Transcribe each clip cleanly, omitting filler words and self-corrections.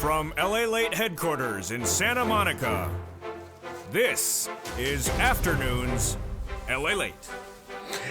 From Lalate headquarters in Santa Monica, this is Afternoons Lalate.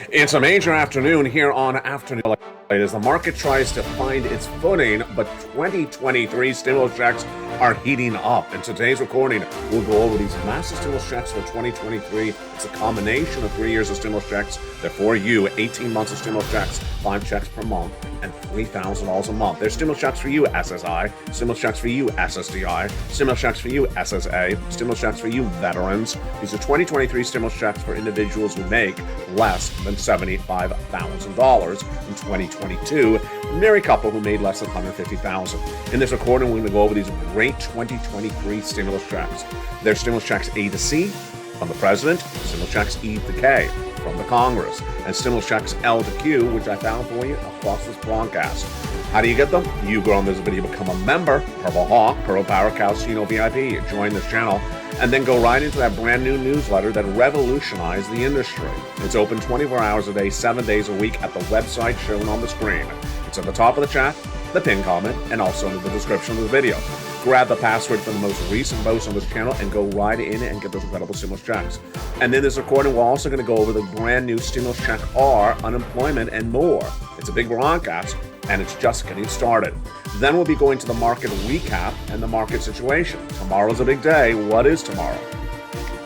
It's a major afternoon here on Afternoon Lalate as the market tries to find its footing, but 2023 stimulus checks are heating up. In today's recording, we'll go over these massive stimulus checks for 2023. It's a combination of 3 years of stimulus checks. They're for you, 18 months of stimulus checks, 5 checks per month, and $3,000 a month. There's stimulus checks for you, SSI, stimulus checks for you, SSDI, stimulus checks for you, SSA, stimulus checks for you, veterans. These are 2023 stimulus checks for individuals who make less than $75,000 in 2022. Married couple who made less than $150,000. In this recording, we're going to go over these great 2023 stimulus checks. There's stimulus checks A to C from the president, stimulus checks E to K from the Congress, and stimulus checks L to Q, which I found for you across this broadcast. How do you get them? You go on this video, become a member, Purple Hawk, Pearl Power Calcino VIP, join this channel, and then go right into that brand new newsletter that revolutionized the industry. It's open 24 hours a day, 7 days a week at the website shown on the screen. It's at the top of the chat, the pinned comment, and also in the description of the video. Grab the password for the most recent post on this channel and go right in and get those incredible stimulus checks. And in this recording, we're also going to go over the brand new stimulus check R, unemployment, and more. It's a big broadcast, and it's just getting started. Then we'll be going to the market recap and the market situation. Tomorrow's a big day. What is tomorrow?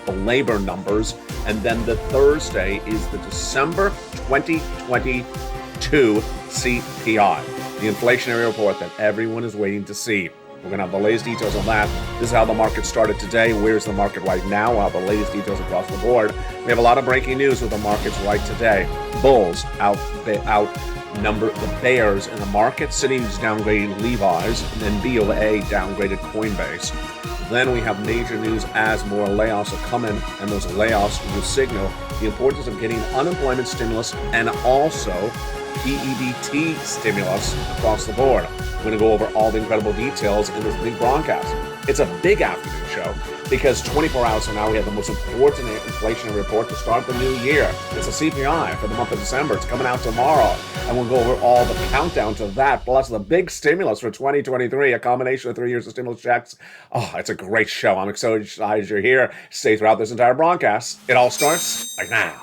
The labor numbers, and then the Thursday is the December 2022 CPI, the inflationary report that everyone is waiting to see. We're going to have the latest details on that. This is how the market started today. Where's the market right now? We'll have the latest details across the board. We have a lot of breaking news with the markets right today. Bulls outnumber the bears in the market. Citi's downgrading Levi's, and then BOA downgraded Coinbase. Then we have major news as more layoffs are coming, and those layoffs will signal the importance of getting unemployment stimulus and also EBT stimulus across the board. We're going to go over all the incredible details in this big broadcast. It's a big afternoon show because 24 hours from now we have the most important inflation report to start the new year. It's a CPI for the month of December. It's coming out tomorrow, and we'll go over all the countdown to that, plus the big stimulus for 2023, a combination of 3 years of stimulus checks. Oh, it's a great show. I'm so excited you're here. Stay throughout this entire broadcast. It all starts right now.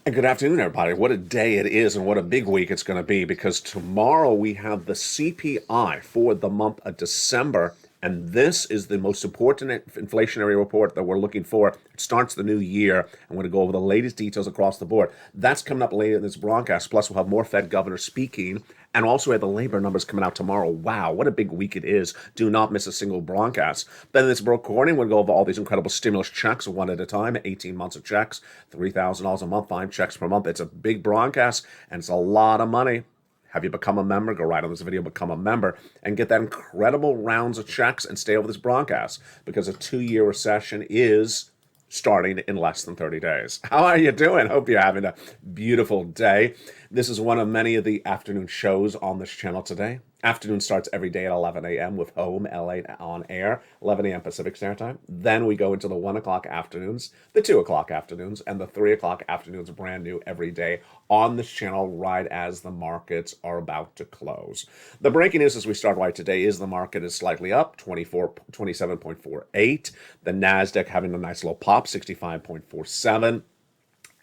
And good afternoon, everybody. What a day it is and what a big week it's going to be, because tomorrow we have the CPI for the month of December, and this is the most important inflationary report that we're looking for. It starts the new year. I'm going to go over the latest details across the board. That's coming up later in this broadcast. Plus, we'll have more Fed governors speaking, and also we have the labor numbers coming out tomorrow. Wow, what a big week it is. Do not miss a single broadcast. Then in this recording, we'll go over all these incredible stimulus checks one at a time, 18 months of checks, $3,000 a month, 5 checks per month. It's a big broadcast, and it's a lot of money. Have you become a member? Go right on this video, become a member, and get that incredible rounds of checks and stay over this broadcast, because a 2-year recession is starting in less than 30 days. How are you doing? Hope you're having a beautiful day. This is one of many of the afternoon shows on this channel today. Afternoon starts every day at 11 a.m. with Home LA on air, 11 a.m. Pacific Standard Time. Then we go into the 1 o'clock afternoons, the 2 o'clock afternoons, and the 3 o'clock afternoons, brand new every day on this channel right as the markets are about to close. The breaking news as we start right today is the market is slightly up, 27.48. The NASDAQ having a nice little pop, 65.47.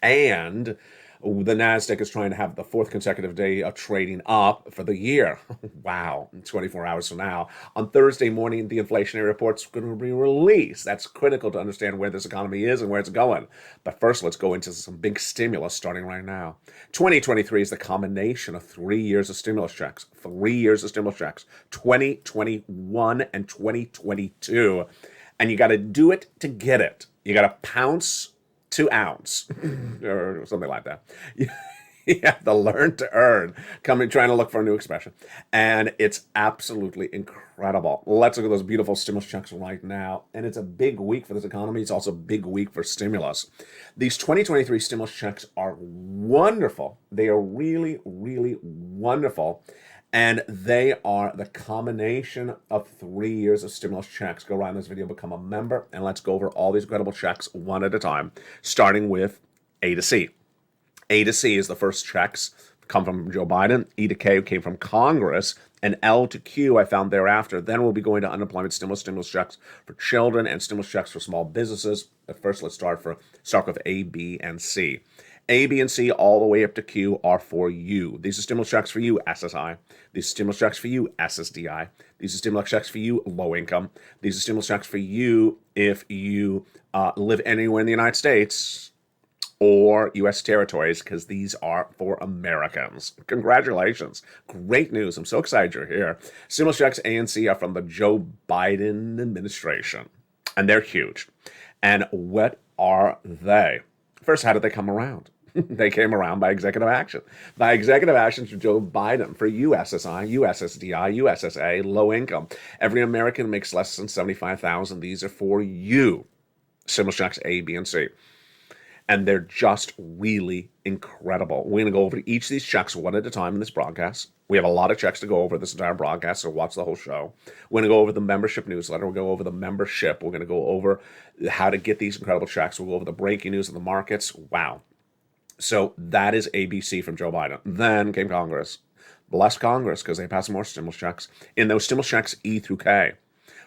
And the NASDAQ is trying to have the 4th consecutive day of trading up for the year. Wow, 24 hours from now. On Thursday morning, the inflationary report's going to be released. That's critical to understand where this economy is and where it's going. But first, let's go into some big stimulus starting right now. 2023 is the combination of 3 years of stimulus checks. 3 years of stimulus checks. 2021 and 2022. And you got to do it to get it. You got to pounce to ounce or something like that. You have to learn to earn. Trying to look for a new expression. And it's absolutely incredible. Let's look at those beautiful stimulus checks right now. And it's a big week for this economy. It's also a big week for stimulus. These 2023 stimulus checks are wonderful. They are really, really wonderful. And they are the combination of 3 years of stimulus checks. Go around this video, become a member, and let's go over all these incredible checks one at a time, starting with A to C. A to C is the first checks come from Joe Biden. E to K came from Congress. And L to Q I found thereafter. Then we'll be going to unemployment stimulus checks for children, and stimulus checks for small businesses. But first, let's start with A, B, and C. A, B, and C, all the way up to Q, are for you. These are stimulus checks for you, SSI. These are stimulus checks for you, SSDI. These are stimulus checks for you, low income. These are stimulus checks for you if you live anywhere in the United States or U.S. territories, because these are for Americans. Congratulations. Great news. I'm so excited you're here. Stimulus checks A and C are from the Joe Biden administration, and they're huge. And what are they? First, how did they come around? They came around by executive action. By executive actions from Joe Biden for USSI, USSDI, USSA, low income. Every American makes less than $75,000. These are for you. Stimulus checks A, B, and C. And they're just really incredible. We're going to go over each of these checks one at a time in this broadcast. We have a lot of checks to go over this entire broadcast, so watch the whole show. We're going to go over the membership newsletter. We'll go over the membership. We're going to go over how to get these incredible checks. We'll go over the breaking news of the markets. Wow. So that is ABC from Joe Biden. Then came Congress. Bless Congress, because they passed more stimulus checks. In those stimulus checks, E through K,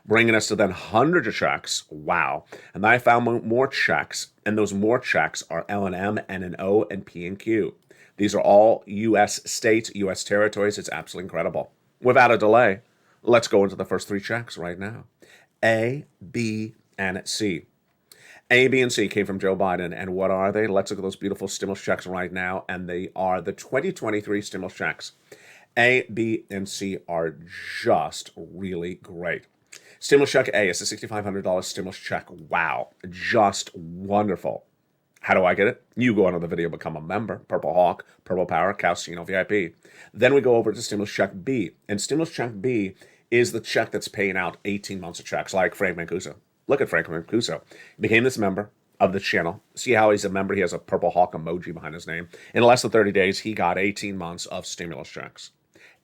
bringing us to then hundreds of checks. Wow. And then I found more checks, and those more checks are L and M, N and O, and P and Q. These are all U.S. states, U.S. territories. It's absolutely incredible. Without a delay, let's go into the first three checks right now. A, B, and C. A, B, and C came from Joe Biden, and what are they? Let's look at those beautiful stimulus checks right now, and they are the 2023 stimulus checks. A, B, and C are just really great. Stimulus check A is a $6,500 stimulus check. Wow, just wonderful. How do I get it? You go under the video, become a member, Purple Hawk, Purple Power, Casino VIP. Then we go over to stimulus check B, and stimulus check B is the check that's paying out 18 months of checks, like Frank Mancuso. Look at Frank Mancuso. He became this member of the channel. See how he's a member? He has a Purple Hawk emoji behind his name. In less than 30 days, he got 18 months of stimulus checks.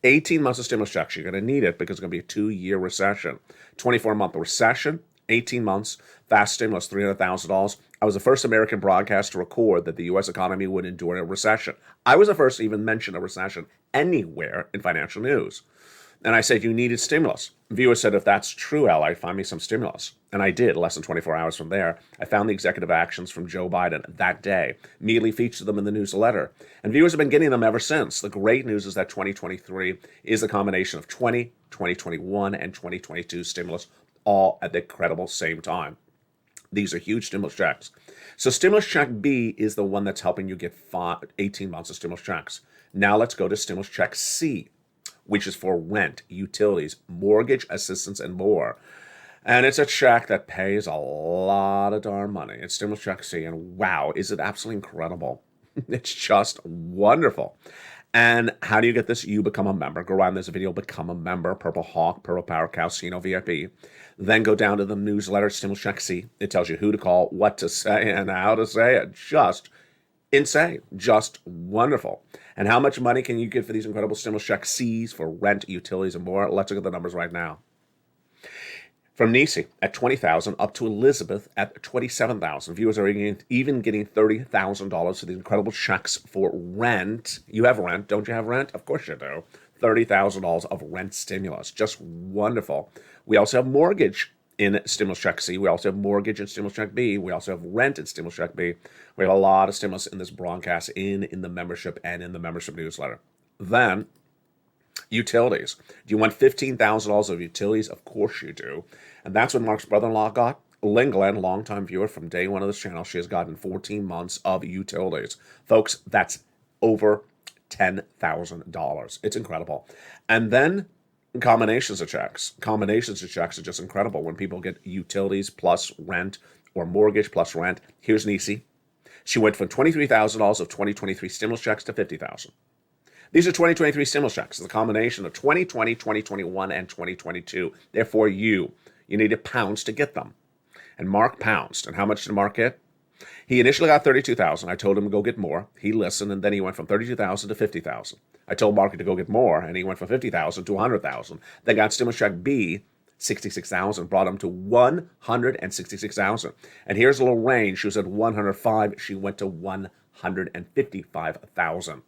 18 months of stimulus checks. You're going to need it because it's going to be a 2-year recession. 24-month recession, 18 months, fast stimulus, $300,000. I was the first American broadcast to record that the U.S. economy would endure a recession. I was the first to even mention a recession anywhere in financial news. And I said, you needed stimulus. Viewers said, if that's true, Ally, find me some stimulus. And I did. Less than 24 hours from there, I found the executive actions from Joe Biden that day, immediately featured them in the newsletter. And viewers have been getting them ever since. The great news is that 2023 is the combination of 2021, and 2022 stimulus, all at the incredible same time. These are huge stimulus checks. So stimulus check B is the one that's helping you get 18 months of stimulus checks. Now let's go to stimulus check C, which is for rent, utilities, mortgage assistance, and more. And it's a check that pays a lot of darn money. It's stimulus check C, and wow, is it absolutely incredible. It's just wonderful. And how do you get this? You become a member. Go around this video, become a member, Purple Hawk, Purple Power, Casino VIP. Then go down to the newsletter, stimulus check C. It tells you who to call, what to say, and how to say it. Just insane. Just wonderful. And how much money can you get for these incredible stimulus check C's for rent, utilities, and more? Let's look at the numbers right now. From Nisi at $20,000 up to Elizabeth at $27,000. Viewers are even getting $30,000 for these incredible checks for rent. You have rent, don't you have rent? Of course you do. $30,000 of rent stimulus. Just wonderful. We also have mortgage in stimulus check C. We also have mortgage in stimulus check B. We also have rent in stimulus check B. We have a lot of stimulus in this broadcast, in the membership, and in the membership newsletter. Then, utilities. Do you want $15,000 of utilities? Of course you do. And that's what Mark's brother-in-law got. Lynn Glenn, longtime viewer from day one of this channel, she has gotten 14 months of utilities. Folks, that's over $10,000. It's incredible. And then combinations of checks. Combinations of checks are just incredible when people get utilities plus rent or mortgage plus rent. Here's Nisi. She went from $23,000 of 2023 stimulus checks to $50,000. These are 2023 stimulus checks. It's a combination of 2020, 2021, and 2022. Therefore, you need to pounce to get them. And Mark pounced. And how much did Mark get? He initially got $32,000. I told him to go get more. He listened, and then he went from $32,000 to $50,000. I told Mark to go get more, and he went from $50,000 to $100,000. Then got stimulus check B, $66,000, brought him to $166,000. And here's a little range. She was at $105,000. She went to $155,000.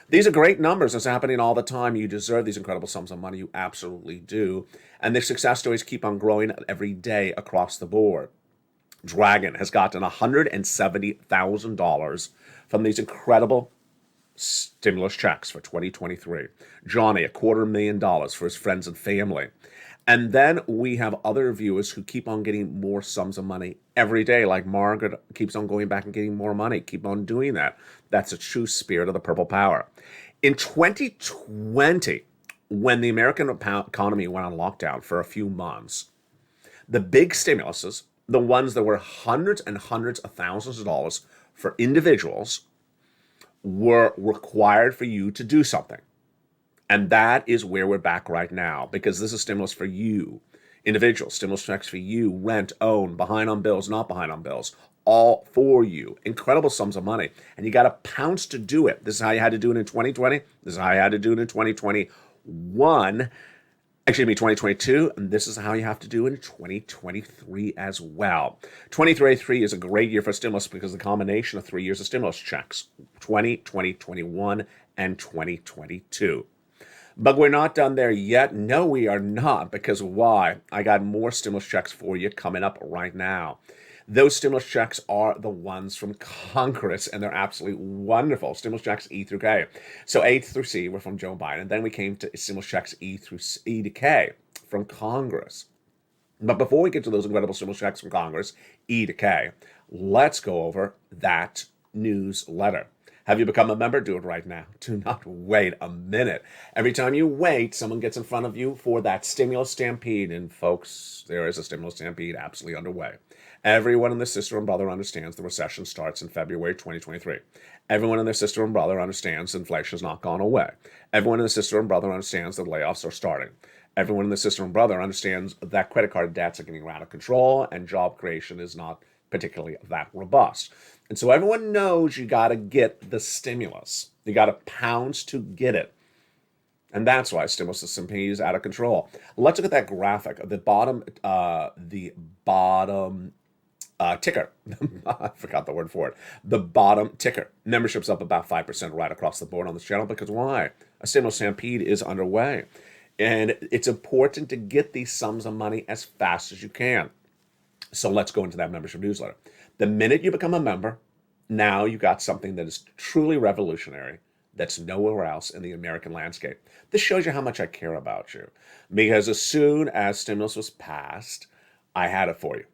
These are great numbers. It's happening all the time. You deserve these incredible sums of money. You absolutely do. And the success stories keep on growing every day across the board. Dragon has gotten $170,000 from these incredible stimulus checks for 2023. Johnny, $250,000 for his friends and family. And then we have other viewers who keep on getting more sums of money every day, like Margaret keeps on going back and getting more money. Keep on doing that. That's a true spirit of the purple power. In 2020, when the American economy went on lockdown for a few months, the big stimuluses, the ones that were hundreds and hundreds of thousands of dollars for individuals, were required for you to do something. And that is where we're back right now, because this is stimulus for you, individuals, stimulus checks for you, rent, own, behind on bills, not behind on bills, all for you. Incredible sums of money. And you got to pounce to do it. This is how you had to do it in 2020. This is how you had to do it in 2021. Excuse me, 2022. And this is how you have to do it in 2023 as well. 2023 is a great year for stimulus because of the combination of 3 years of stimulus checks, 2021, and 2022. But we're not done there yet. No, we are not. Because why? I got more stimulus checks for you coming up right now. Those stimulus checks are the ones from Congress, and they're absolutely wonderful. Stimulus checks E through K. So A through C were from Joe Biden. Then we came to stimulus checks E to K from Congress. But before we get to those incredible stimulus checks from Congress, E to K, let's go over that newsletter. Have you become a member? Do it right now. Do not wait a minute. Every time you wait, someone gets in front of you for that stimulus stampede. And folks, there is a stimulus stampede absolutely underway. Everyone and their sister and brother understands the recession starts in February 2023. Everyone and their sister and brother understands inflation has not gone away. Everyone and their sister and brother understands that layoffs are starting. Everyone and their sister and brother understands that credit card debts are getting out of control and job creation is not particularly that robust. And so everyone knows you got to get the stimulus. You got to pounce to get it. And that's why stimulus stampede is out of control. Let's look at that graphic. The bottom ticker. I forgot the word for it. The bottom ticker. Membership's up about 5% right across the board on this channel because why? A stimulus stampede is underway. And it's important to get these sums of money as fast as you can. So let's go into that membership newsletter. The minute you become a member, now you got something that is truly revolutionary that's nowhere else in the American landscape. This shows you how much I care about you. Because as soon as stimulus was passed, I had it for you.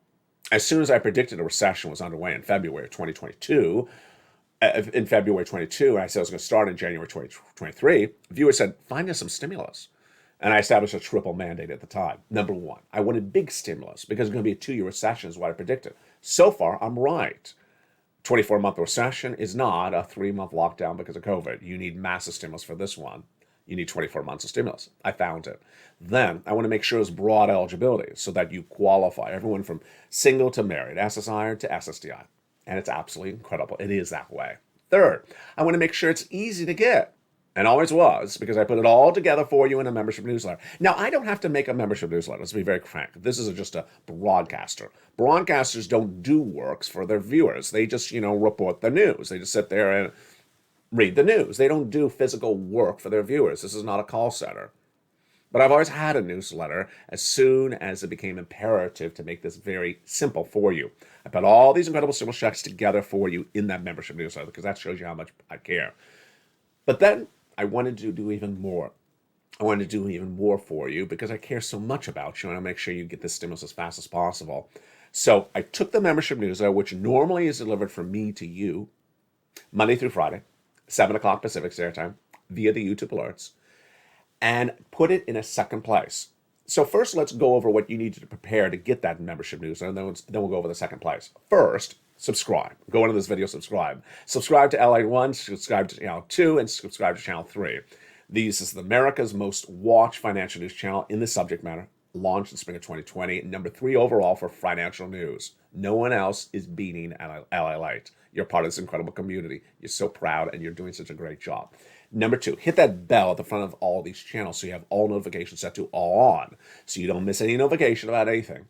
As soon as I predicted a recession was underway in February of 2022, I said I was going to start in January 2023, viewers said, find us some stimulus. And I established a triple mandate at the time. Number one, I wanted big stimulus because it's going to be a 2-year recession is what I predicted. So far, I'm right. 24-month recession is not a 3-month lockdown because of COVID. You need massive stimulus for this one. You need 24 months of stimulus. I found it. Then I want to make sure it's broad eligibility so that you qualify. Everyone from single to married, SSI to SSDI. And it's absolutely incredible. It is that way. Third, I want to make sure it's easy to get. And always was, because I put it all together for you in a membership newsletter. Now, I don't have to make a membership newsletter. Let's be very frank. This is just a broadcaster. Broadcasters don't do works for their viewers. They just, report the news. They just sit there and read the news. They don't do physical work for their viewers. This is not a call center. But I've always had a newsletter as soon as it became imperative to make this very simple for you. I put all these incredible stimulus checks together for you in that membership newsletter because that shows you how much I care. But then I wanted to do even more. I wanted to do even more for you because I care so much about you and I make sure you get this stimulus as fast as possible. So I took the membership newsletter, which normally is delivered from me to you, Monday through Friday, 7 o'clock Pacific Standard Time, via the YouTube alerts, and put it in a second place. So first, let's go over what you need to prepare to get that membership newsletter, and then we'll go over the second place. First, subscribe. Go into this video, subscribe. Subscribe to Lalate 1, subscribe to channel 2, and subscribe to channel 3. This is America's most watched financial news channel in the subject matter, launched in spring of 2020, number 3 overall for financial news. No one else is beating Lalate. You're part of this incredible community. You're so proud, and you're doing such a great job. Number 2, hit that bell at the front of all these channels so you have all notifications set to all on, so you don't miss any notification about anything.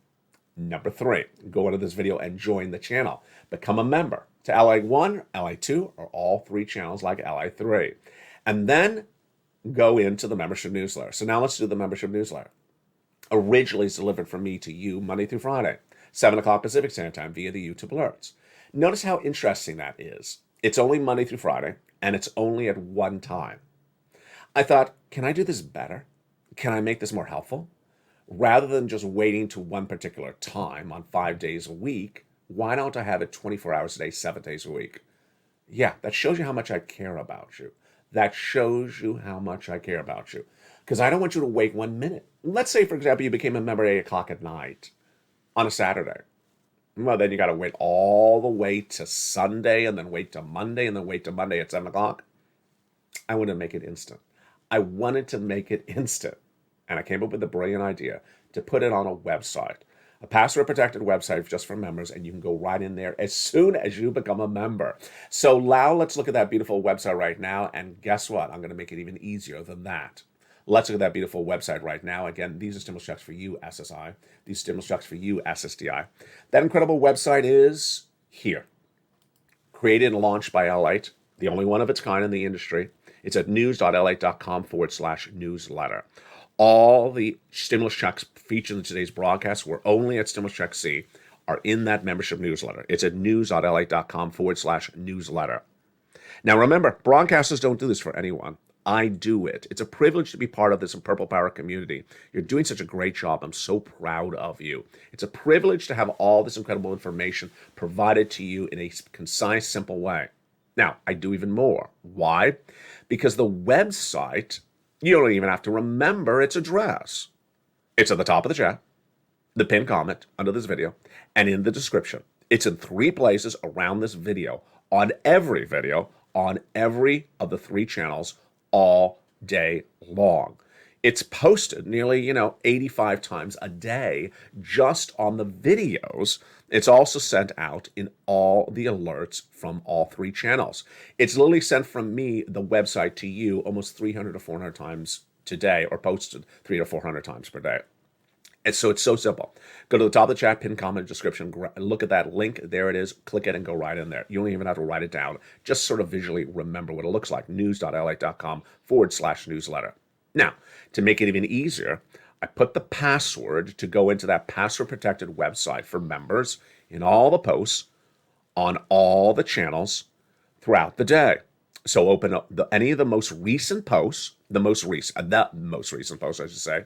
Number 3, go into this video and join the channel. Become a member to Lalate 1, Lalate 2, or all 3 channels like Lalate 3. And then go into the membership newsletter. So now let's do the membership newsletter. Originally, it's delivered from me to you Monday through Friday, 7 o'clock Pacific Standard Time via the YouTube alerts. Notice how interesting that is. It's only Monday through Friday, and it's only at one time. I thought, can I do this better? Can I make this more helpful? Rather than just waiting to one particular time on 5 days a week, why don't I have it 24 hours a day, 7 days a week? Yeah, that shows you how much I care about you. That shows you how much I care about you. Because I don't want you to wait 1 minute. Let's say, for example, you became a member at 8 o'clock at night on a Saturday. Well, then you got to wait all the way to Sunday, and then wait to Monday, and then wait to Monday at 7 o'clock. I wanted to make it instant. I wanted to make it instant. And I came up with the brilliant idea to put it on a website, a password-protected website just for members, and you can go right in there as soon as you become a member. So now let's look at that beautiful website right now, and guess what? I'm going to make it even easier than that. Let's look at that beautiful website right now. Again, these are stimulus checks for you, SSI. These stimulus checks for you, SSDI. That incredible website is here. Created and launched by Lalate, the only one of its kind in the industry. It's at news.lalate.com/newsletter. All the stimulus checks featured in today's broadcast were only at Stimulus Check C are in that membership newsletter. It's at news.lalate.com/newsletter. Now remember, broadcasters don't do this for anyone. I do it. It's a privilege to be part of this Purple Power community. You're doing such a great job. I'm so proud of you. It's a privilege to have all this incredible information provided to you in a concise, simple way. Now, I do even more. Why? Because the website, you don't even have to remember its address. It's at the top of the chat, the pinned comment under this video, and in the description. It's in 3 places around this video, on every of the 3 channels, all day long. It's posted nearly, 85 times a day just on the videos. It's also sent out in all the alerts from all 3 channels. It's literally sent from me, the website, to you almost 300 to 400 times today, or posted 300 to 400 times per day. And so it's so simple. Go to the top of the chat, pin comment, description, look at that link. There it is. Click it and go right in there. You don't even have to write it down. Just sort of visually remember what it looks like. news.lalate.com/newsletter. Now, to make it even easier, I put the password to go into that password-protected website for members in all the posts on all the channels throughout the day. So open up any of the most recent posts, the most recent post, I should say,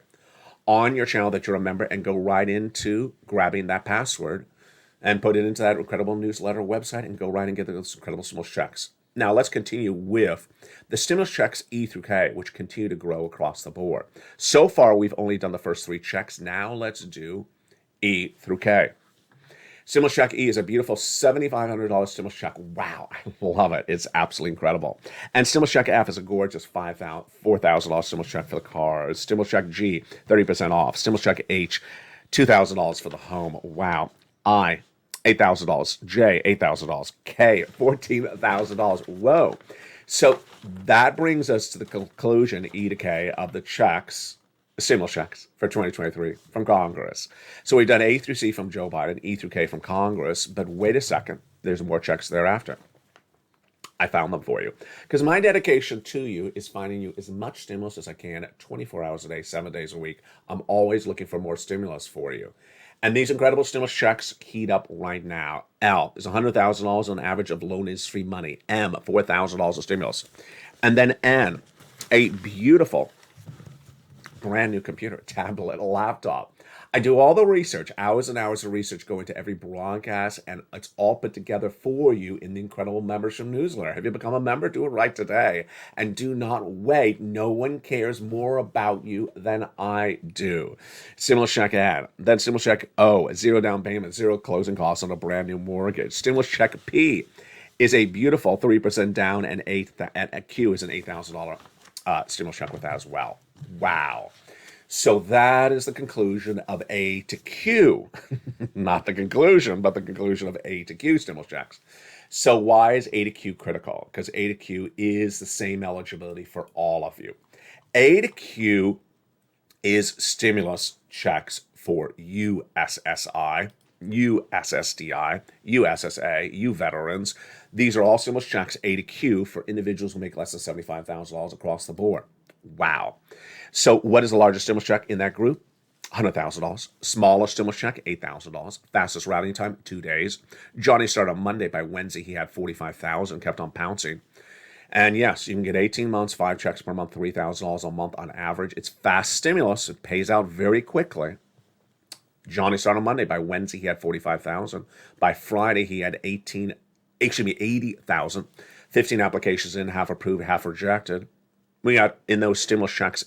on your channel that you're a member, and go right into grabbing that password and put it into that incredible newsletter website and go right and get those incredible stimulus checks. Now let's continue with the stimulus checks E through K, which continue to grow across the board. So far, we've only done the first 3 checks. Now let's do E through K. Stimulus check E is a beautiful $7,500 stimulus check. Wow, I love it. It's absolutely incredible. And stimulus check F is a gorgeous $4,000 stimulus check for the cars. Stimulus check G, 30% off. Stimulus check H, $2,000 for the home. Wow. I, $8,000. J, $8,000. K, $14,000. Whoa. So that brings us to the conclusion, E to K, of the checks, stimulus checks for 2023 from Congress. So we've done A through C from Joe Biden, E through K from Congress, but wait a second, there's more checks thereafter. I found them for you. Because my dedication to you is finding you as much stimulus as I can, 24 hours a day, 7 days a week. I'm always looking for more stimulus for you. And these incredible stimulus checks heat up right now. L is $100,000 on average of loan is free money. M, $4,000 of stimulus. And then N, a beautiful brand new computer, tablet, laptop. I do all the research, hours and hours of research go into every broadcast, and it's all put together for you in the incredible membership newsletter. Have you become a member? Do it right today. And do not wait. No one cares more about you than I do. Stimulus check ad. Then stimulus check O, 0 down payment, 0 closing costs on a brand new mortgage. Stimulus check P is a beautiful 3% down, and a Q is an $8,000 stimulus check with that as well. Wow. So that is the conclusion of A to Q. Not the conclusion, but the conclusion of A to Q stimulus checks. So why is A to Q critical? Because A to Q is the same eligibility for all of you. A to Q is stimulus checks for USSI, USSDI, USSA, you veterans. These are all stimulus checks A to Q for individuals who make less than $75,000 across the board. Wow. So what is the largest stimulus check in that group? $100,000. Smallest stimulus check, $8,000. Fastest routing time, 2 days. Johnny started on Monday. By Wednesday, he had $45,000, kept on pouncing. And yes, you can get 18 months, 5 checks per month, $3,000 a month on average. It's fast stimulus. It pays out very quickly. Johnny started on Monday. By Wednesday, he had $45,000. By Friday, he had 80,000. 15 applications in, half approved, half rejected. We got in those stimulus checks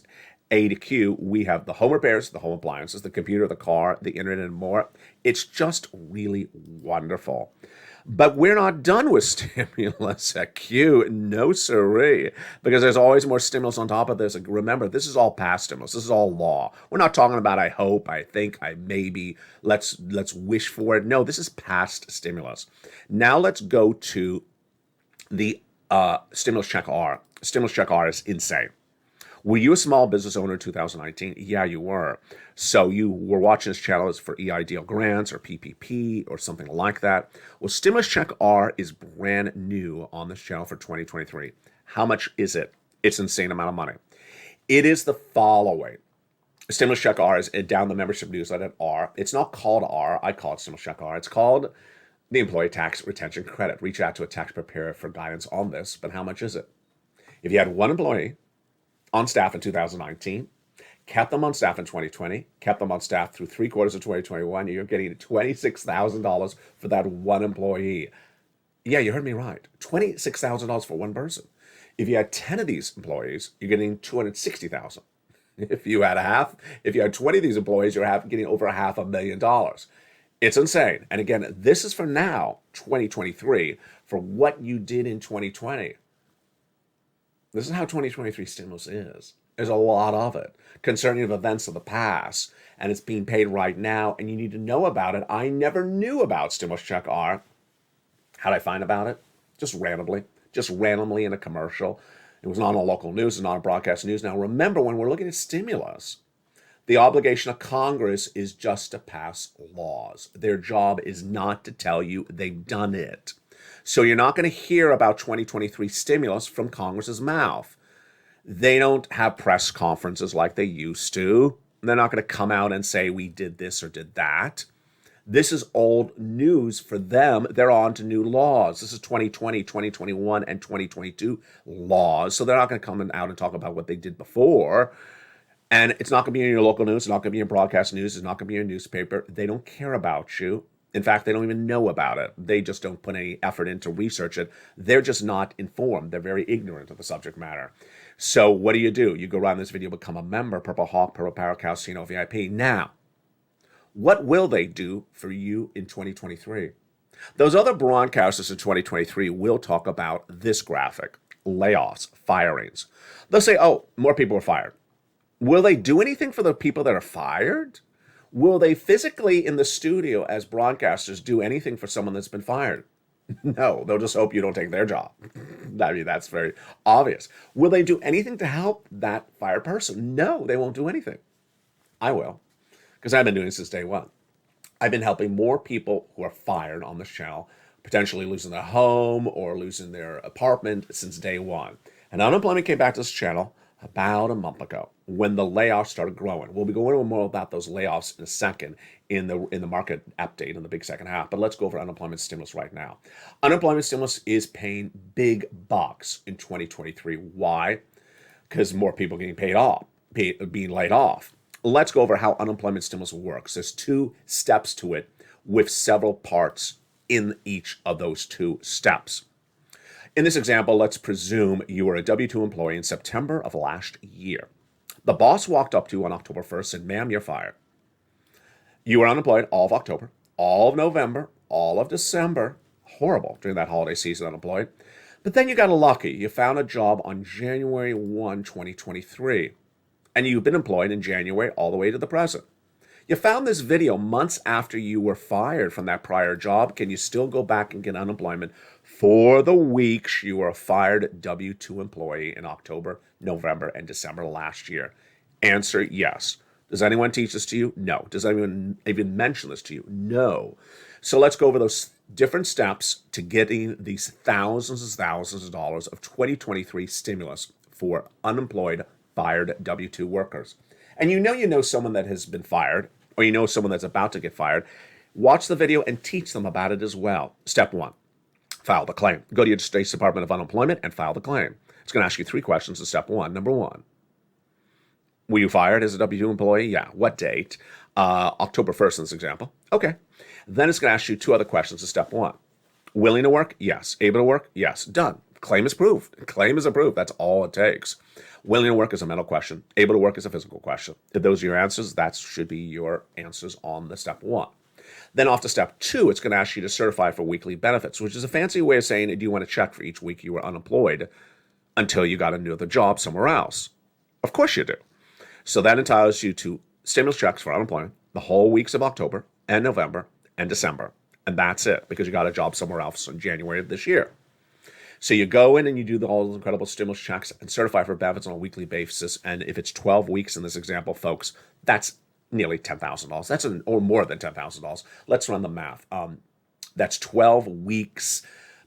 A to Q, we have the home repairs, the home appliances, the computer, the car, the internet, and more. It's just really wonderful. But we're not done with stimulus at Q. No siree. Because there's always more stimulus on top of this. Remember, this is all past stimulus. This is all law. We're not talking about I hope, I think, I maybe, let's wish for it. No, this is past stimulus. Now let's go to the stimulus check R. Stimulus check R is insane. Were you a small business owner in 2019? Yeah, you were. So you were watching this channel for EIDL grants or PPP or something like that. Well, Stimulus Check R is brand new on this channel for 2023. How much is it? It's an insane amount of money. It is the following. Stimulus Check R is down the membership newsletter at R. It's not called R. I call it Stimulus Check R. It's called the Employee Tax Retention Credit. Reach out to a tax preparer for guidance on this. But how much is it? If you had one employee on staff in 2019, kept them on staff in 2020, kept them on staff through 3 quarters of 2021, you're getting $26,000 for that one employee. Yeah, you heard me right. $26,000 for one person. If you had 10 of these employees, you're getting $260,000. If you had 20 of these employees, you're getting over $500,000. It's insane. And again, this is for now, 2023, for what you did in 2020. This is how 2023 stimulus is. There's a lot of it concerning events of the past, and it's being paid right now, and you need to know about it. I never knew about Stimulus Check R. How did I find about it? Just randomly in a commercial. It was not on local news, it's not on broadcast news. Now remember, when we're looking at stimulus, the obligation of Congress is just to pass laws. Their job is not to tell you they've done it. So you're not going to hear about 2023 stimulus from Congress's mouth. They don't have press conferences like they used to. They're not going to come out and say we did this or did that. This is old news for them. They're on to new laws. This is 2020, 2021, and 2022 laws. So they're not going to come out and talk about what they did before. And it's not going to be in your local news. It's not going to be in broadcast news. It's not going to be in your newspaper. They don't care about you. In fact, they don't even know about it. They just don't put any effort into research it. They're just not informed. They're very ignorant of the subject matter. So what do? You go around this video, become a member, Purple Hawk, Purple Power, Calcino, VIP. Now, what will they do for you in 2023? Those other broadcasters in 2023 will talk about this graphic, layoffs, firings. They'll say, oh, more people are fired. Will they do anything for the people that are fired? Will they physically in the studio as broadcasters do anything for someone that's been fired? No, they'll just hope you don't take their job. I mean, that's very obvious. Will they do anything to help that fired person? No, they won't do anything. I will, because I've been doing this since day one. I've been helping more people who are fired on this channel, potentially losing their home or losing their apartment since day one. And unemployment came back to this channel about a month ago when the layoffs started growing. We'll be going over more about those layoffs in a second in the market update in the big second half. But let's go over unemployment stimulus right now. Unemployment stimulus is paying big bucks in 2023. Why? Because more people getting being laid off. let's go over how unemployment stimulus works. There's 2 steps to it with several parts in each of those 2 steps. In this example, let's presume you were a W-2 employee in September of last year. The boss walked up to you on October 1st and said, "Ma'am, you're fired." You were unemployed all of October, all of November, all of December. Horrible during that holiday season, unemployed. But then you got lucky. You found a job on January 1, 2023. And you've been employed in January all the way to the present. You found this video months after you were fired from that prior job. Can you still go back and get unemployment for the weeks you were a fired W-2 employee in October, November, and December last year? Answer, yes. Does anyone teach this to you? No. Does anyone even mention this to you? No. So let's go over those different steps to getting these thousands of dollars of 2023 stimulus for unemployed, fired W-2 workers. And you know someone that has been fired, or you know someone that's about to get fired. Watch the video and teach them about it as well. Step 1, file the claim. Go to your state's Department of Unemployment and file the claim. It's going to ask you 3 questions in step 1. Number 1, were you fired as a W-2 employee? Yeah. What date? October 1st in this example. Okay. Then it's going to ask you 2 other questions in step 1. Willing to work? Yes. Able to work? Yes. Done. Claim is approved. Claim is approved. That's all it takes. Willing to work is a mental question. Able to work is a physical question. If those are your answers, that should be your answers on the step 1. Then off to step 2, it's going to ask you to certify for weekly benefits, which is a fancy way of saying, do you want to check for each week you were unemployed until you got another job somewhere else? Of course you do. So that entitles you to stimulus checks for unemployment the whole weeks of October and November and December. And that's it, because you got a job somewhere else in January of this year. So you go in and you do all those incredible stimulus checks and certify for benefits on a weekly basis. And if it's 12 weeks in this example, folks, that's nearly $10,000. That's or more than $10,000. Let's run the math. That's 12 weeks.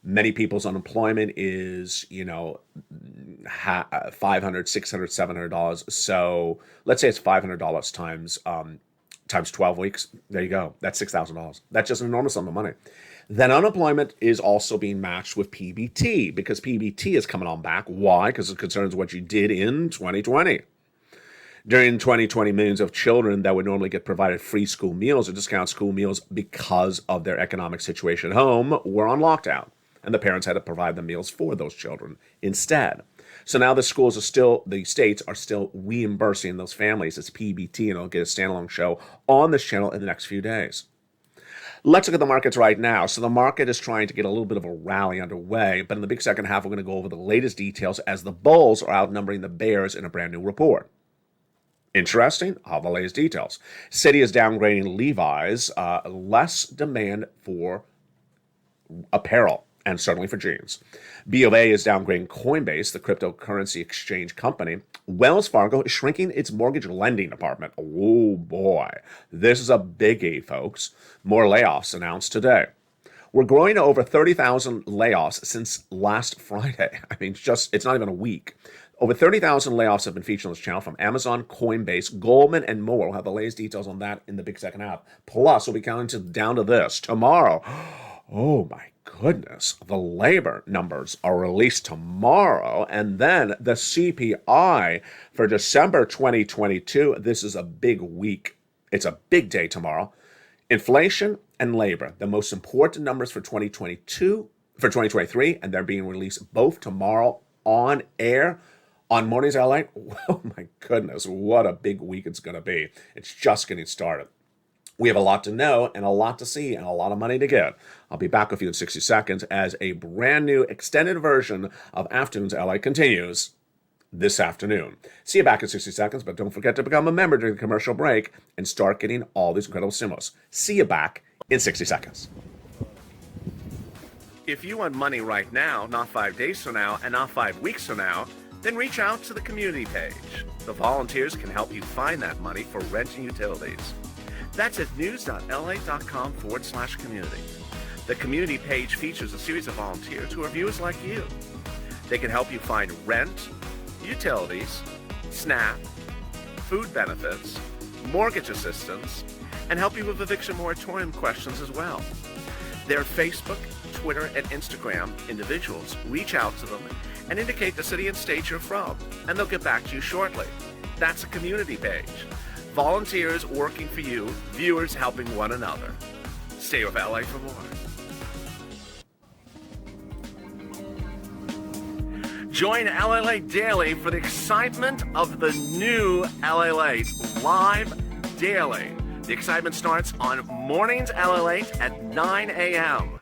Many people's unemployment is, $500, $600, $700. So let's say it's $500 times 12 weeks. There you go. That's $6,000. That's just an enormous sum of money. Then unemployment is also being matched with PBT, because PBT is coming on back. Why? Because it concerns what you did in 2020. During 2020, millions of children that would normally get provided free school meals or discount school meals because of their economic situation at home were on lockdown, and the parents had to provide the meals for those children instead. So now the states are still reimbursing those families as PBT, and I'll get a standalone show on this channel in the next few days. Let's look at the markets right now. So the market is trying to get a little bit of a rally underway, but in the big second half, we're going to go over the latest details as the bulls are outnumbering the bears in a brand new report. Interesting. All the latest details. Citi is downgrading Levi's, less demand for apparel, and certainly for jeans. B of A is downgrading Coinbase, the cryptocurrency exchange company. Wells Fargo is shrinking its mortgage lending department. Oh boy, this is a biggie, folks. More layoffs announced today. We're growing to over 30,000 layoffs since last Friday. I mean, it's not even a week. Over 30,000 layoffs have been featured on this channel from Amazon, Coinbase, Goldman, and more. We'll have the latest details on that in the big second half. Plus, we'll be counting down to this tomorrow. Oh my goodness, the labor numbers are released tomorrow, and then the CPI for December 2022. This is a big week. It's a big day tomorrow. Inflation and labor, the most important numbers for 2023, and they're being released both tomorrow on air on Mornings LA. Oh my goodness, what a big week it's going to be. It's just getting started. We have a lot to know and a lot to see and a lot of money to get. I'll be back with you in 60 seconds as a brand new extended version of Afternoons LA continues this afternoon. See you back in 60 seconds, but don't forget to become a member during the commercial break and start getting all these incredible stimulus. See you back in 60 seconds. If you want money right now, not 5 days from now, and not 5 weeks from now, then reach out to the community page. The volunteers can help you find that money for rent and utilities. That's at news.la.com/community. The community page features a series of volunteers who are viewers like you. They can help you find rent, utilities, SNAP, food benefits, mortgage assistance, and help you with eviction moratorium questions as well. Their Facebook, Twitter, and Instagram individuals reach out to them and indicate the city and state you're from, and they'll get back to you shortly. That's a community page. Volunteers working for you, viewers helping one another. Stay with LA for more. Join Lalate Daily for the excitement of the new Lalate live daily. The excitement starts on mornings Lalate at 9 a.m.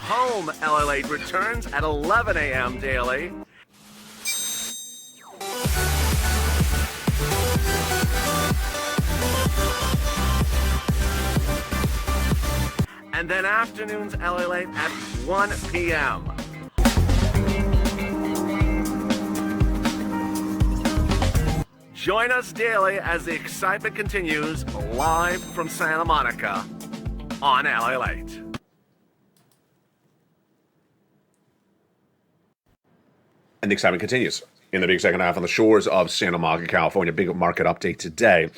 Home Lalate returns at 11 a.m. daily. And then afternoons Lalate at 1 p.m. Join us daily as the excitement continues live from Santa Monica on Lalate. And the excitement continues in the big second half on the shores of Santa Monica, California. Big market update today.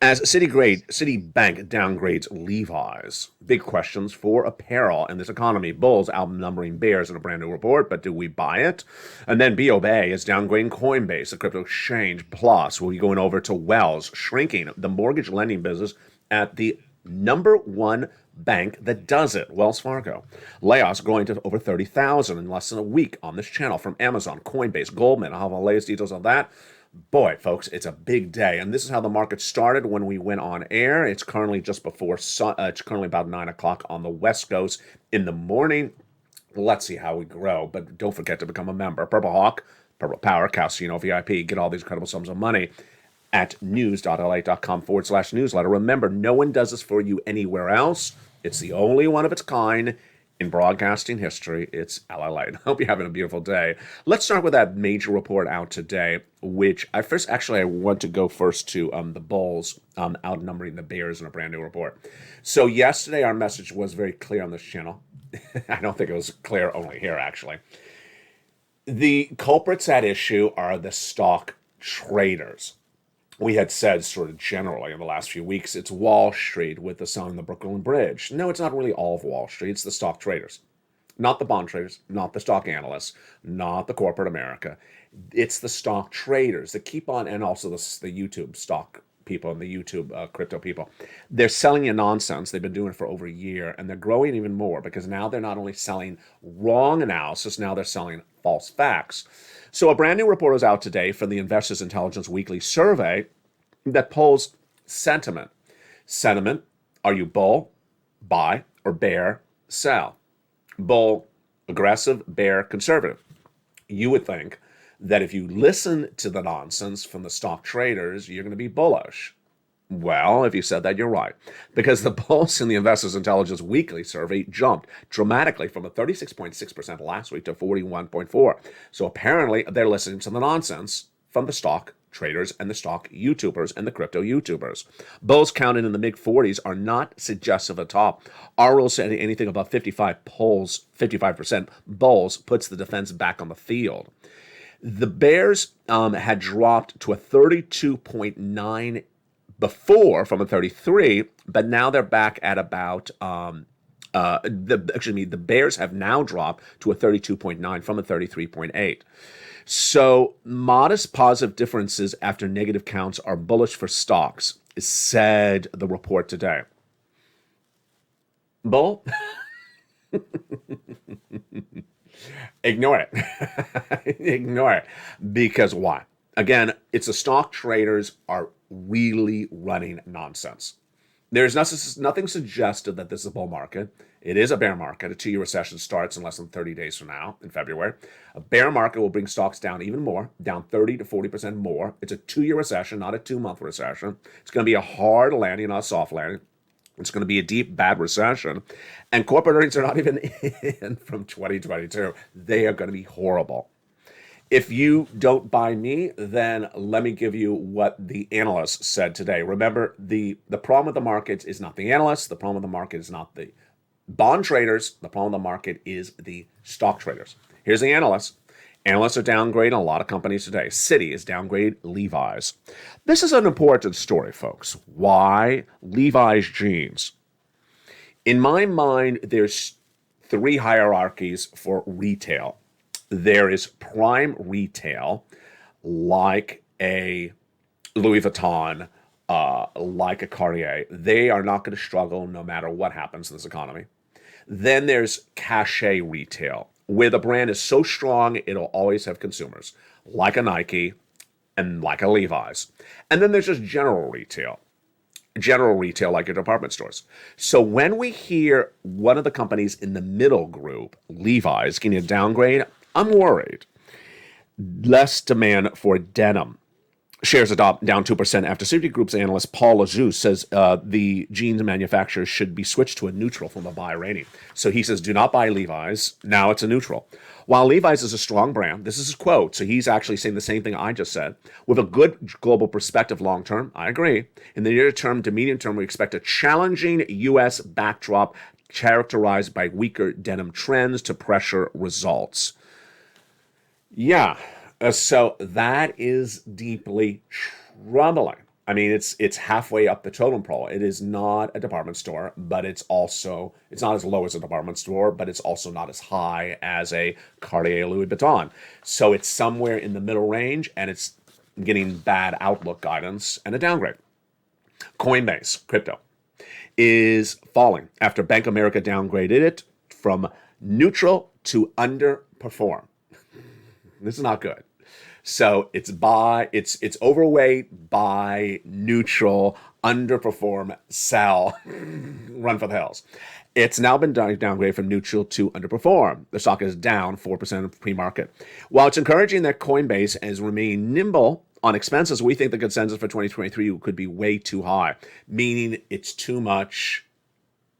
As Citibank downgrades Levi's. Big questions for apparel in this economy. Bulls outnumbering bears in a brand new report, but do we buy it? And then BOB is downgrading Coinbase, the crypto exchange. Plus, we'll be going over to Wells, shrinking the mortgage lending business at the number one bank that does it, Wells Fargo. Layoffs growing to over 30,000 in less than a week on this channel from Amazon, Coinbase, Goldman. I'll have all the latest details on that. Boy, folks, it's a big day. And this is how the market started when we went on air. It's currently just before, it's currently about 9 o'clock on the West Coast in the morning. Let's see how we grow. But don't forget to become a member. Purple Hawk, Purple Power, Casino VIP. Get all these incredible sums of money at news.lalate.com/newsletter. Remember, no one does this for you anywhere else. It's the only one of its kind in broadcasting history. It's Lalate. I hope you're having a beautiful day. Let's start with that major report out today, which I want to go first to the Bulls outnumbering the Bears in a brand new report. So yesterday, our message was very clear on this channel. I don't think it was clear only here, actually. The culprits at issue are the stock traders. We had said sort of generally in the last few weeks, it's Wall Street with the selling the Brooklyn Bridge. No, it's not really all of Wall Street. It's the stock traders, not the bond traders, not the stock analysts, not the corporate America. It's the stock traders that keep on, and also the YouTube stock people and the YouTube crypto people. They're selling you nonsense. They've been doing it for over a year, and they're growing even more because now they're not only selling wrong analysis, now they're selling false facts. So a brand new report is out today from the Investors Intelligence Weekly Survey that polls sentiment. Sentiment, are you bull, buy, or bear, sell? Bull, aggressive, bear, conservative. You would think that if you listen to the nonsense from the stock traders, you're going to be bullish. Well, if you said that, you're right. Because the pulse in the Investors Intelligence Weekly Survey jumped dramatically from a 36.6% last week to 41.4%. So apparently, they're listening to the nonsense from the stock traders and the stock YouTubers and the crypto YouTubers. Bulls counted in the mid-40s are not suggestive at all. Our rule said anything above 55% bulls puts the defense back on the field. The Bears had dropped to a 32.9 before from a 33, but now they're back at about, the Bears have now dropped to a 32.9 from a 33.8. So modest positive differences after negative counts are bullish for stocks, said the report today. Bull? Ignore it. Ignore it. Because why? Again, it's the stock traders are really running nonsense. There's nothing suggested that this is a bull market. It is a bear market. A 2-year recession starts in less than 30 days from now, in February. A bear market will bring stocks down even more, down 30 to 40% more. It's a 2-year recession, not a 2-month recession. It's going to be a hard landing, not a soft landing. It's going to be a deep, bad recession. And corporate earnings are not even in from 2022. They are going to be horrible. If you don't buy me, then let me give you what the analysts said today. Remember, the problem with the market is not the analysts. The problem with the market is not the bond traders. The problem with the market is the stock traders. Here's the analysts. Analysts are downgrading a lot of companies today. Citi is downgrading Levi's. This is an important story, folks. Why Levi's jeans? In my mind, there's 3 hierarchies for retail. There is prime retail like a Louis Vuitton, like a Cartier. They are not going to struggle no matter what happens in this economy. Then there's cachet retail, where the brand is so strong it'll always have consumers, like a Nike and like a Levi's. And then there's just general retail like your department stores. So when we hear one of the companies in the middle group, Levi's, getting a downgrade, I'm worried. Less demand for denim. Shares are down 2% after Citigroup's analyst Paul Lajoux says the jeans manufacturers should be switched to a neutral from a buy rating. So he says, do not buy Levi's. Now it's a neutral. While Levi's is a strong brand, this is his quote, so he's actually saying the same thing I just said. With a good global perspective long term, I agree. In the near term to medium term, we expect a challenging U.S. backdrop characterized by weaker denim trends to pressure results. Yeah. So that is deeply troubling. I mean, it's halfway up the totem pole. It is not a department store, but it's not as low as a department store, but it's also not as high as a Cartier Louis Vuitton. So it's somewhere in the middle range, and it's getting bad outlook guidance and a downgrade. Coinbase, crypto, is falling after Bank of America downgraded it from neutral to underperform. This is not good. So it's overweight, buy, neutral, underperform, sell, run for the hills. It's now been downgraded from neutral to underperform. The stock is down 4% pre-market. While it's encouraging that Coinbase has remained nimble on expenses, we think the consensus for 2023 could be way too high, meaning it's too much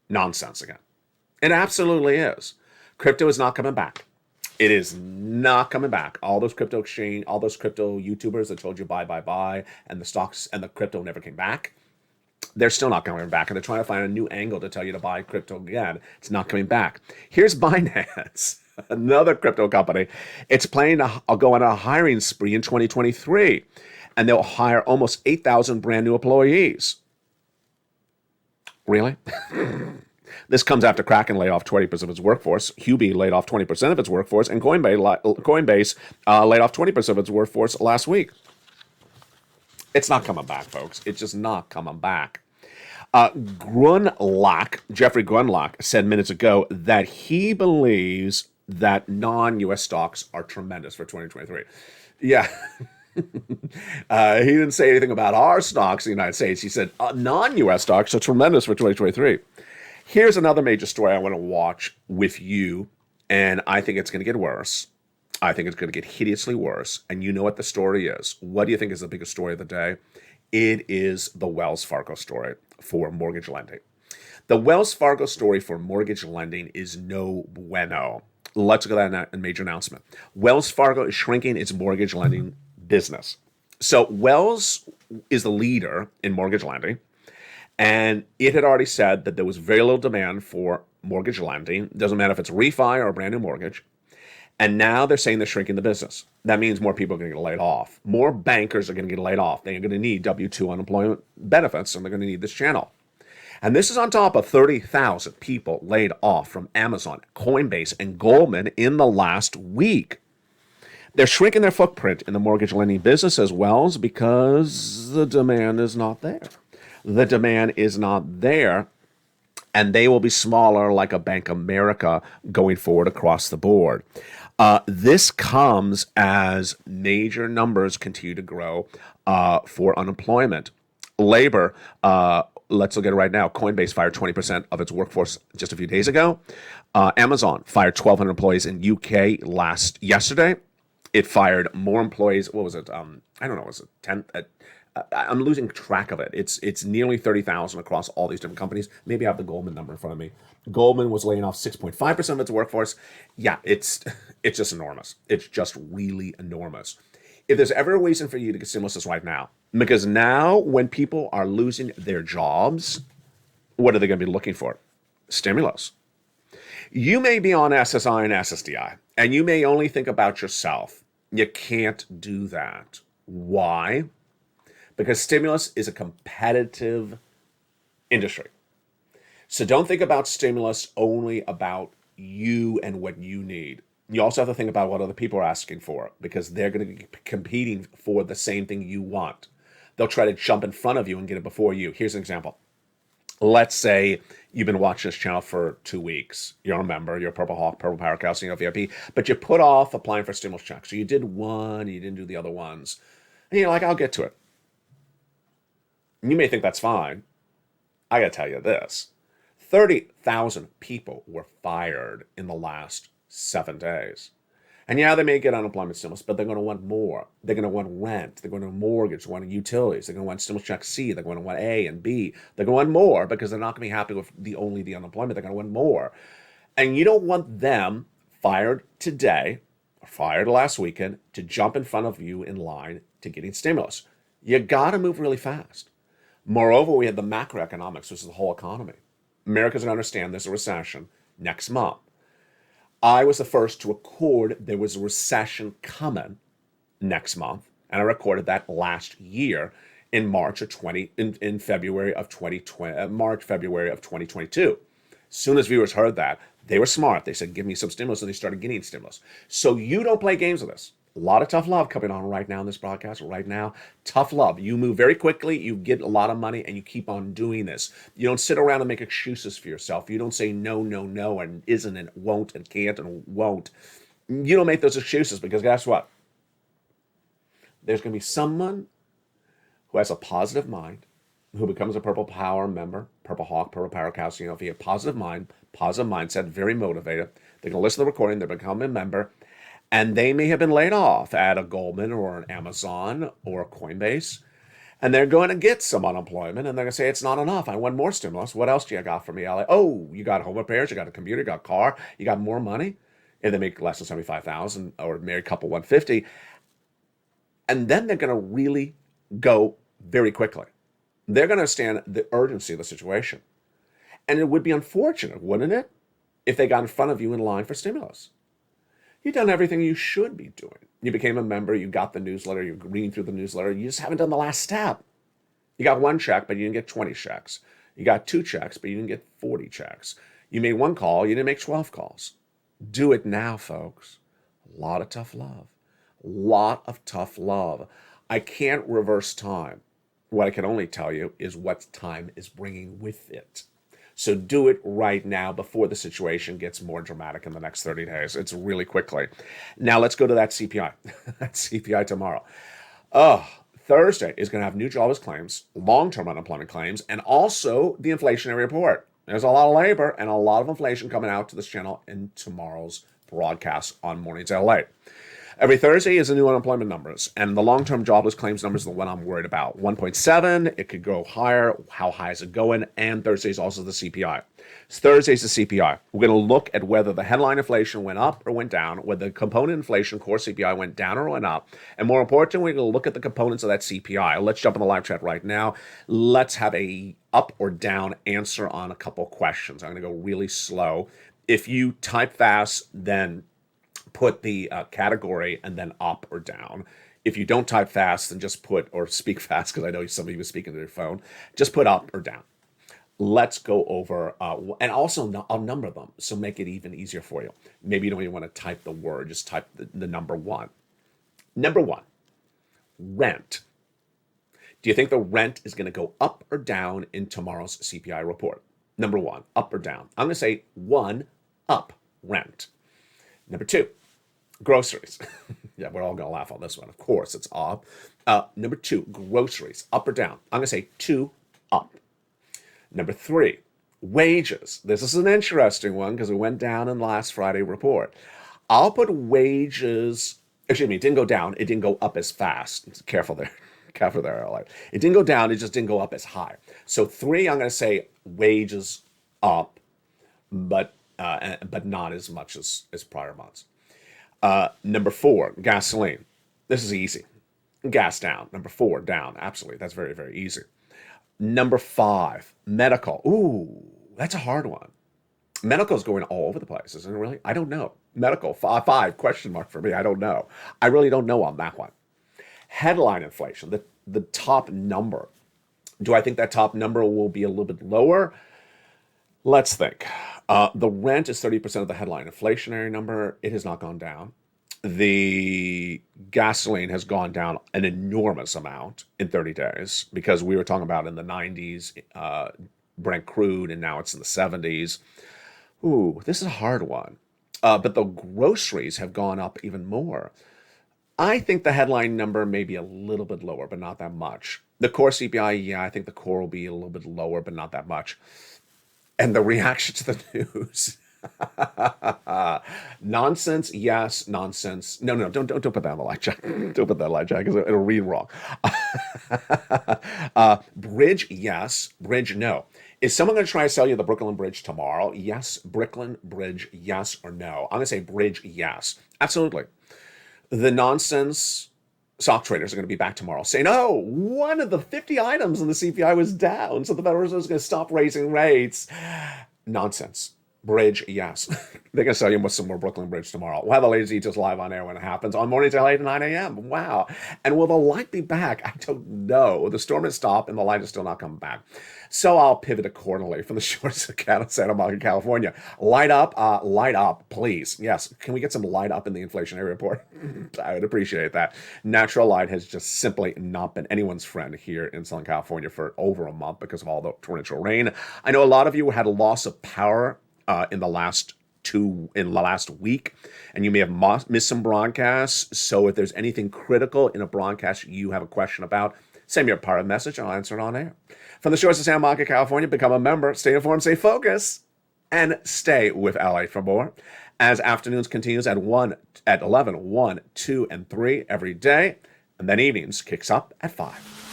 nonsense again. It absolutely is. Crypto is not coming back. It is not coming back. All those crypto YouTubers that told you buy, and the stocks and the crypto never came back, they're still not coming back. And they're trying to find a new angle to tell you to buy crypto again. It's not coming back. Here's Binance, another crypto company. It's planning to go on a hiring spree in 2023, and they'll hire almost 8,000 brand new employees. Really? This comes after Kraken laid off 20% of its workforce, Huobi laid off 20% of its workforce, and Coinbase laid off 20% of its workforce last week. It's not coming back, folks. It's just not coming back. Jeffrey Grunlock, said minutes ago that he believes that non-U.S. stocks are tremendous for 2023. Yeah. He didn't say anything about our stocks in the United States. He said non-U.S. stocks are tremendous for 2023. Here's another major story I want to watch with you, and I think it's going to get worse. I think it's going to get hideously worse, and you know what the story is. What do you think is the biggest story of the day? It is the Wells Fargo story for mortgage lending. The Wells Fargo story for mortgage lending is no bueno. Let's look at that major announcement. Wells Fargo is shrinking its mortgage lending business. So Wells is the leader in mortgage lending. And it had already said that there was very little demand for mortgage lending. Doesn't matter if it's refi or a brand new mortgage. And now they're saying they're shrinking the business. That means more people are going to get laid off. More bankers are going to get laid off. They're going to need W-2 unemployment benefits, and they're going to need this channel. And this is on top of 30,000 people laid off from Amazon, Coinbase, and Goldman in the last week. They're shrinking their footprint in the mortgage lending business as well because the demand is not there. The demand is not there, and they will be smaller like a Bank of America going forward across the board. This comes as major numbers continue to grow for unemployment. Labor, let's look at it right now. Coinbase fired 20% of its workforce just a few days ago. Amazon fired 1,200 employees in UK yesterday. It fired more employees. What was it? I don't know. Was it 10? I'm losing track of it. It's nearly 30,000 across all these different companies. Maybe I have the Goldman number in front of me. Goldman was laying off 6.5% of its workforce. Yeah, it's just enormous. It's just really enormous. If there's ever a reason for you to get stimulus, it's right now. Because now when people are losing their jobs, what are they going to be looking for? Stimulus. You may be on SSI and SSDI, and you may only think about yourself. You can't do that. Why? Because stimulus is a competitive industry. So don't think about stimulus only about you and what you need. You also have to think about what other people are asking for, because they're going to be competing for the same thing you want. They'll try to jump in front of you and get it before you. Here's an example. Let's say you've been watching this channel for 2 weeks. You're a member, you're a Purple Hawk, Purple Power Cow, Senior VIP, but you put off applying for stimulus checks. So you did one, you didn't do the other ones. And you're like, I'll get to it. You may think that's fine. I got to tell you this. 30,000 people were fired in the last 7 days. And yeah, they may get unemployment stimulus, but they're going to want more. They're going to want rent. They're going to want mortgage. They're going to want utilities. They're going to want stimulus check C. They're going to want A and B. They're going to want more, because they're not going to be happy with only the unemployment. They're going to want more. And you don't want them fired today or fired last weekend to jump in front of you in line to getting stimulus. You got to move really fast. Moreover, we had the macroeconomics, which is the whole economy. America's going to understand there's a recession next month. I was the first to record there was a recession coming next month, and I recorded that last year in February of 2022. As soon as viewers heard that, they were smart. They said, give me some stimulus, and they started getting stimulus. So you don't play games with this. A lot of tough love coming on right now in this broadcast. Right now, tough love. You move very quickly, you get a lot of money, and you keep on doing this. You don't sit around and make excuses for yourself. You don't say no, no, no, and isn't, and won't, and can't, and won't. You don't make those excuses, because guess what? There's going to be someone who has a positive mind, who becomes a Purple Power member, Purple Hawk, Purple Power Cow, if you have a positive mind, positive mindset, very motivated. They're going to listen to the recording, they become a member, and they may have been laid off at a Goldman or an Amazon or a Coinbase, and they're going to get some unemployment, and they're going to say, it's not enough. I want more stimulus. What else do you got for me, LA? Oh, you got home repairs, you got a computer, you got a car, you got more money. If they make less than 75,000 or married couple 150, and then they're going to really go very quickly. They're going to understand the urgency of the situation. And it would be unfortunate, wouldn't it, if they got in front of you in line for stimulus? You've done everything you should be doing. You became a member, you got the newsletter, you're reading through the newsletter, you just haven't done the last step. You got 1 check, but you didn't get 20 checks. You got 2 checks, but you didn't get 40 checks. You made 1 call, you didn't make 12 calls. Do it now, folks. A lot of tough love. Lot of tough love. I can't reverse time. What I can only tell you is what time is bringing with it. So do it right now before the situation gets more dramatic in the next 30 days. It's really quickly. Now let's go to that CPI. That CPI tomorrow. Thursday is going to have new jobless claims, long-term unemployment claims, and also the inflationary report. There's a lot of labor and a lot of inflation coming out to this channel in tomorrow's broadcast on Mornings Late. Every Thursday is the new unemployment numbers, and the long-term jobless claims numbers are the one I'm worried about. 1.7, it could go higher. How high is it going? And Thursday is also the CPI. Thursday's the CPI. We're going to look at whether the headline inflation went up or went down, whether the component inflation, core CPI, went down or went up. And more importantly, we're going to look at the components of that CPI. Let's jump in the live chat right now. Let's have a up or down answer on a couple questions. I'm going to go really slow. If you type fast, then put the category and then up or down. If you don't type fast, then just put, or speak fast, because I know some of you are speaking to your phone, just put up or down. Let's go over, and also I'll number them, so make it even easier for you. Maybe you don't even want to type the word, just type the number 1. Number 1, rent. Do you think the rent is going to go up or down in tomorrow's CPI report? Number 1, up or down. I'm going to say 1, up, rent. Number 2, groceries. Yeah, we're all going to laugh on this one. Of course, it's up. Number 2, groceries, up or down. I'm going to say 2, up. Number 3, wages. This is an interesting one because it went down in last Friday report. I'll put wages, excuse me, it didn't go down. It didn't go up as fast. Careful there. Careful there. It didn't go down. It just didn't go up as high. So 3, I'm going to say wages up, but not as much as prior months. Number 4, gasoline. This is easy. Gas down. Number 4, down. Absolutely. That's very, very easy. Number 5, medical. Ooh, that's a hard one. Medical is going all over the place, isn't it really? I don't know. Medical, 5, question mark for me. I don't know. I really don't know on that one. Headline inflation, the top number. Do I think that top number will be a little bit lower? Let's think. The rent is 30% of the headline inflationary number. It has not gone down. The gasoline has gone down an enormous amount in 30 days because we were talking about in the 90s, Brent crude, and now it's in the 70s. Ooh, this is a hard one. But the groceries have gone up even more. I think the headline number may be a little bit lower, but not that much. The core CPI, yeah, I think the core will be a little bit lower, but not that much. And the reaction to the news. Nonsense, yes. Nonsense. No, don't put that on the light, Jack. Don't put that on the light, Jack, because it'll read wrong. Bridge, yes. Bridge, no. Is someone going to try to sell you the Brooklyn Bridge tomorrow? Yes. Brooklyn Bridge, yes or no? I'm going to say Bridge, yes. Absolutely. The nonsense stock traders are going to be back tomorrow saying, oh, one of the 50 items in the CPI was down, so the Federal Reserve is going to stop raising rates. Nonsense. Bridge, yes. They're going to sell you some more Brooklyn Bridge tomorrow. We'll have the latest details live on air when it happens on mornings LA at 9 a.m. Wow. And will the light be back? I don't know. The storm has stopped and the light is still not coming back. So I'll pivot accordingly from the shores of Santa Monica, California. Light up, please. Yes. Can we get some light up in the inflationary report? I would appreciate that. Natural light has just simply not been anyone's friend here in Southern California for over a month because of all the torrential rain. I know a lot of you had a loss of power in the last week, and you may have missed some broadcasts. So if there's anything critical in a broadcast you have a question about, send me a part of the message and I'll answer it on air. From the shores of Santa Monica, California, become a member, stay informed, stay focused, and stay with LA for more. As afternoons continues at 11, 1, 2, and 3 every day, and then evenings kicks up at 5.